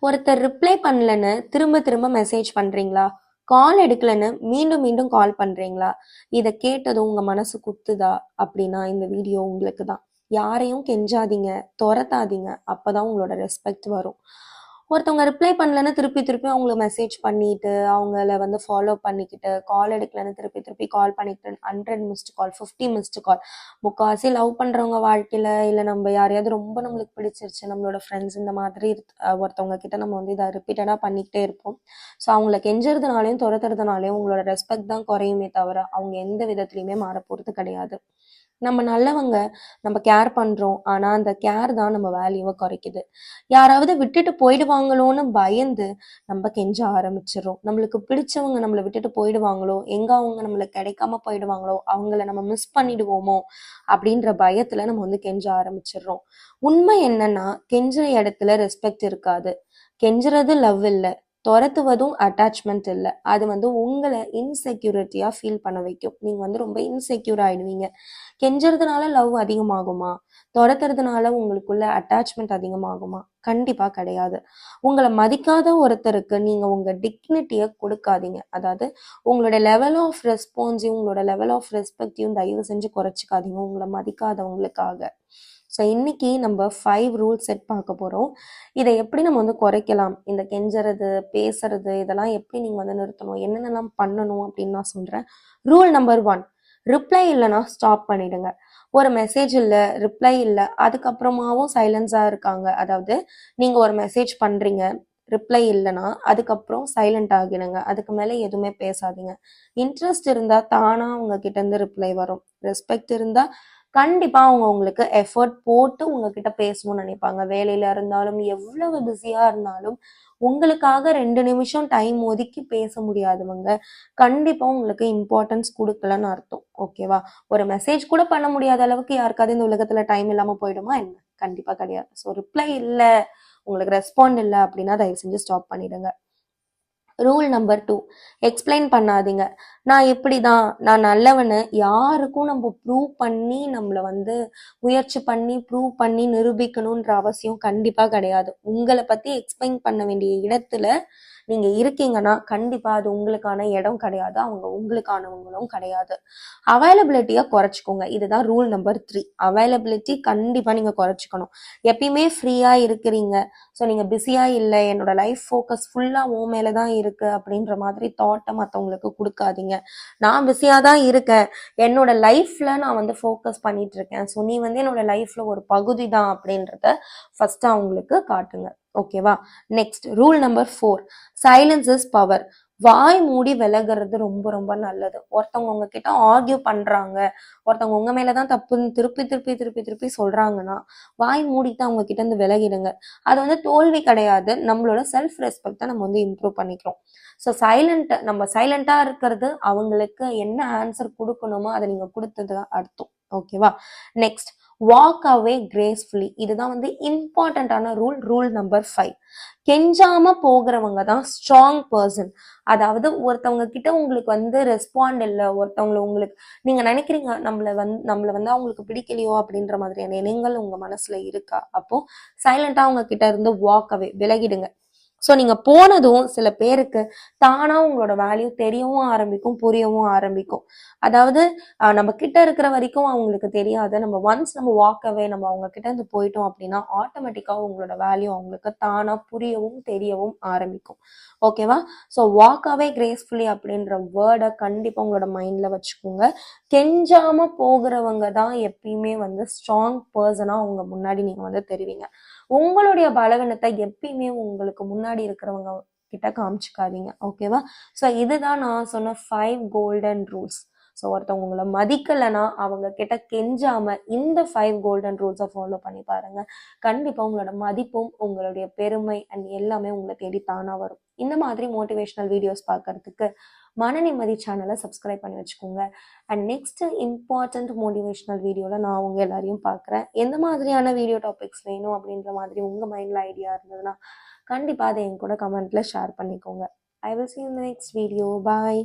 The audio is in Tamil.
ஒருத்தர் ரிப்ளை பண்ணலன்னு திரும்ப திரும்ப மெசேஜ் பண்றீங்களா? கால் எடுக்கலன்னு மீண்டும் மீண்டும் கால் பண்றீங்களா? இதை கேட்டதும் உங்க மனசு குத்துதா? அப்படின்னா இந்த வீடியோ உங்களுக்கு தான். யாரையும் கெஞ்சாதீங்க, துரத்தாதீங்க. அப்பதான் உங்களோட ரெஸ்பெக்ட் வரும். ஒருத்தவங்க ரிப்ளை பண்ணலன்னு திருப்பி திருப்பி அவங்கள மெசேஜ் பண்ணிட்டு அவங்கள ஃபாலோ பண்ணிக்கிட்டு கால் எடுக்கலன்னு திருப்பி திருப்பி கால் பண்ணிக்கிட்டு 100 மிஸ்டு கால், 50 மிஸ்டு கால். முக்கால்வாசி லவ் பண்றவங்க வாழ்க்கையில இல்லை நம்ம யாரையாவது ரொம்ப நம்மளுக்கு பிடிச்சிருச்சு, நம்மளோட ஃப்ரெண்ட்ஸ் இந்த மாதிரி ஒருத்தவங்க கிட்ட நம்ம இதை ரிப்பீட்டடா பண்ணிக்கிட்டே இருப்போம். ஸோ அவங்கள கெஞ்சுறதுனாலையும் துரத்துறதுனாலையும் உங்களோட ரெஸ்பெக்ட் தான் குறையுமே தவிர அவங்க எந்த விதத்துலையுமே மாற போறது கிடையாது. நம்ம நல்லவங்க, நம்ம கேர் பண்றோம், ஆனா அந்த கேர் தான் நம்ம வேல்யூவை குறைக்குது. யாராவது விட்டுட்டு போயிடுவாங்களோன்னு பயந்து நம்ம கெஞ்ச ஆரம்பிச்சிடறோம். நம்மளுக்கு பிடிச்சவங்க நம்மளை விட்டுட்டு போயிடுவாங்களோ, எங்க அவங்க நம்மளுக்கு கிடைக்காம போயிடுவாங்களோ, அவங்கள நம்ம மிஸ் பண்ணிடுவோமோ அப்படின்ற பயத்துல நம்ம கெஞ்ச ஆரம்பிச்சிடுறோம். உண்மை என்னன்னா, கெஞ்சுற இடத்துல ரெஸ்பெக்ட் இருக்காது. கெஞ்சுறது லவ் இல்லை, துரத்துவதும் அட்டாச்மெண்ட் இல்லை. அது உங்களை இன்செக்யூரிட்டியா ஃபீல் பண்ண வைக்கும். நீங்க ரொம்ப இன்செக்யூர் ஆயிடுவீங்க. கெஞ்சுறதுனால லவ் அதிகமாகுமா? துரத்துறதுனால உங்களுக்குள்ள அட்டாச்மெண்ட் அதிகமாகுமா? கண்டிப்பா கிடையாது. உங்களை மதிக்காத ஒருத்தருக்கு நீங்க உங்க டிக்னிட்டியை கொடுக்காதீங்க. அதாவது உங்களோட லெவல் ஆஃப் ரெஸ்பான்ஸையும் உங்களோட லெவல் ஆஃப் ரெஸ்பெக்டையும் தயவு செஞ்சு குறைச்சிக்காதீங்க உங்களை மதிக்காதவங்களுக்காக. ஸோ இன்னைக்கு நம்ம 5 ரூல் செட் பார்க்க போகிறோம். இதை எப்படி நம்ம குறைக்கலாம், இந்த கெஞ்சறது பேசுறது இதெல்லாம் எப்படி நீங்கள் நிறுத்தணும், என்னென்னலாம் பண்ணணும் அப்படின்னு நான் சொல்கிறேன். ரூல் நம்பர் 1, ரிப்ளை இல்லைன்னா ஸ்டாப் பண்ணிடுங்க. ஒரு மெசேஜ் இல்லை, ரிப்ளை இல்லை, அதுக்கப்புறமாவும் சைலன்ஸாக இருக்காங்க. அதாவது நீங்கள் ஒரு மெசேஜ் பண்ணுறீங்க, ரிப்ளை இல்லைன்னா அதுக்கப்புறம் சைலண்ட் ஆகிடுங்க. அதுக்கு மேலே எதுவுமே பேசாதீங்க. இன்ட்ரெஸ்ட் இருந்தால் தானாக அவங்க கிட்டேருந்து ரிப்ளை வரும். ரெஸ்பெக்ட் இருந்தால் கண்டிப்பா அவங்க உங்களுக்கு எஃபர்ட் போட்டு உங்ககிட்ட பேசணும்னு நினைப்பாங்க. வேலையில இருந்தாலும் எவ்வளவு பிஸியா இருந்தாலும் உங்களுக்காக 2 நிமிஷம் டைம் ஒதுக்கி பேச முடியாதவங்க கண்டிப்பா உங்களுக்கு இம்பார்ட்டன்ஸ் கொடுக்கலன்னு அர்த்தம். ஓகேவா? ஒரு மெசேஜ் கூட பண்ண முடியாத அளவுக்கு யாருக்காவது இந்த உலகத்துல டைம் இல்லாம போயிடுமா என்ன? கண்டிப்பா கிடையாது. ஸோ ரிப்ளை இல்லை, உங்களுக்கு ரெஸ்பாண்ட் இல்லை அப்படின்னா தயவு செஞ்சு ஸ்டாப் பண்ணிடுங்க. ரூல் நம்பர் 2, எக்ஸ்பிளைன் பண்ணாதீங்க. நான் இப்படிதான், நான் நல்லவன்னு யாருக்கும் நம்ம ப்ரூவ் பண்ணி நம்மளை முயற்சி பண்ணி ப்ரூவ் பண்ணி நிரூபிக்கணுன்ற அவசியம் கண்டிப்பா கிடையாது. உங்களை பத்தி எக்ஸ்பிளைன் பண்ண வேண்டிய இடத்துல நீங்க இருக்கீங்கன்னா கண்டிப்பா அது உங்களுக்கான இடம் கிடையாது, அவங்க உங்களுக்கானவங்களும் கிடையாது. அவைலபிலிட்டியை குறைச்சிக்கோங்க. இதுதான் ரூல் நம்பர் 3. அவைலபிலிட்டி கண்டிப்பா நீங்க குறைச்சிக்கணும். எப்பயுமே ஃப்ரீயா இருக்கிறீங்க, ஸோ நீங்க பிஸியா இல்லை, என்னோட லைஃப் ஃபோக்கஸ் ஃபுல்லா உன் மேலதான் இருக்கு அப்படின்ற மாதிரி தாட்டை மற்றவங்களுக்கு கொடுக்காதீங்க. நான் பிஸியா தான் இருக்கேன், என்னோட லைஃப்ல நான் ஃபோக்கஸ் பண்ணிட்டு இருக்கேன், ஸோ நீ என்னோட லைஃப்ல ஒரு பகுதி தான் அப்படின்றத ஃபர்ஸ்ட் அவங்களுக்கு காட்டுங்க. ஓகேவா? Next rule number 4, silence is power. வாய் மூடி விலகிறது ரொம்ப ரொம்ப நல்லது. ஒருத்தவங்க உங்ககிட்ட ஆர்கியூ பண்றாங்க, ஒருத்தவங்க உங்க மேலதான் தப்புன்னு திருப்பி திருப்பி திருப்பி திருப்பி சொல்றாங்கன்னா வாய் மூடிட்டு அவங்க கிட்ட இருந்து விலகிடுங்க. அது தோல்வி கிடையாது, நம்மளோட செல்ஃப் ரெஸ்பெக்டை நம்ம இம்ப்ரூவ் பண்ணிக்கிறோம். ஸோ நம்ம சைலண்டா இருக்கிறது அவங்களுக்கு என்ன ஆன்சர் கொடுக்கணுமோ அதை நீங்க கொடுத்தது அர்த்தம். ஓகேவா? Next, walk away gracefully. இதுதான் இம்பார்ட்டன்டான ரூல் நம்பர் 5. கெஞ்சாம போகிறவங்க தான் ஸ்ட்ராங் பர்சன். அதாவது ஒருத்தவங்க கிட்ட உங்களுக்கு ரெஸ்பாண்ட் இல்லை, ஒருத்தவங்களை உங்களுக்கு நீங்க நினைக்கிறீங்க நம்மள அவங்களுக்கு பிடிக்கலையோ அப்படின்ற மாதிரியான எண்ணங்கள் உங்க மனசுல இருக்கா? அப்போ சைலண்டா அவங்க கிட்ட இருந்து வாக் அவே, விலகிடுங்க. ஸோ நீங்க போனதும் சில பேருக்கு தானா உங்களோட வேல்யூ தெரியவும் ஆரம்பிக்கும், புரியவும் ஆரம்பிக்கும். அதாவது நம்ம கிட்ட இருக்கிற வரைக்கும் அவங்களுக்கு தெரியாது. நம்ம ஒன்ஸ் நம்ம வாக்கவே நம்ம அவங்க கிட்ட இருந்து போயிட்டோம் அப்படின்னா ஆட்டோமேட்டிக்கா உங்களோட வேல்யூ அவங்களுக்கு தானா புரியவும் தெரியவும் ஆரம்பிக்கும். ஓகேவா? ஸோ வாக்காவே கிரேஸ்ஃபுல்லி அப்படின்ற வேர்டை கண்டிப்பா உங்களோட மைண்ட்ல வச்சுக்கோங்க. கெஞ்சாம போகிறவங்க தான் எப்பயுமே ஸ்ட்ராங் பர்சனா உங்க முன்னாடி நீங்க தெரிவிங்க. உங்களுடைய பலவீனத்தை எப்பயுமே உங்களுக்கு முன்னாடி இருக்கிறவங்க கிட்ட காமிச்சுக்காதீங்க. ஓகேவா? ஸோ இதுதான் நான் சொன்ன 5 கோல்டன் ரூல்ஸ். ஸோ ஒருத்தவங்க உங்களை மதிக்கலைன்னா அவங்க கிட்ட கெஞ்சாம இந்த 5 கோல்டன் ரூல்ஸை ஃபாலோ பண்ணி பாருங்க. கண்டிப்பா உங்களோட மதிப்பும் உங்களுடைய பெருமை அண்ட் எல்லாமே உங்களை தேடி தானா வரும். இந்த மாதிரி மோட்டிவேஷனல் வீடியோஸ் பார்க்கறதுக்கு மன நிம்மதி சேனலை சப்ஸ்கிரைப் பண்ணி வச்சுக்கோங்க. அண்ட் நெக்ஸ்ட் இம்பார்ட்டன்ட் மோட்டிவேஷனல் வீடியோவில் நான் உங்க எல்லாரையும் பார்க்குறேன். எந்த மாதிரியான வீடியோ டாபிக்ஸ் வேணும் அப்படின்ற மாதிரி உங்கள் மைண்டில் ஐடியா இருந்ததுன்னா கண்டிப்பாக அதை என் கூட கமெண்ட்ல ஷேர் பண்ணிக்கோங்க. I will see you in the next video. Bye.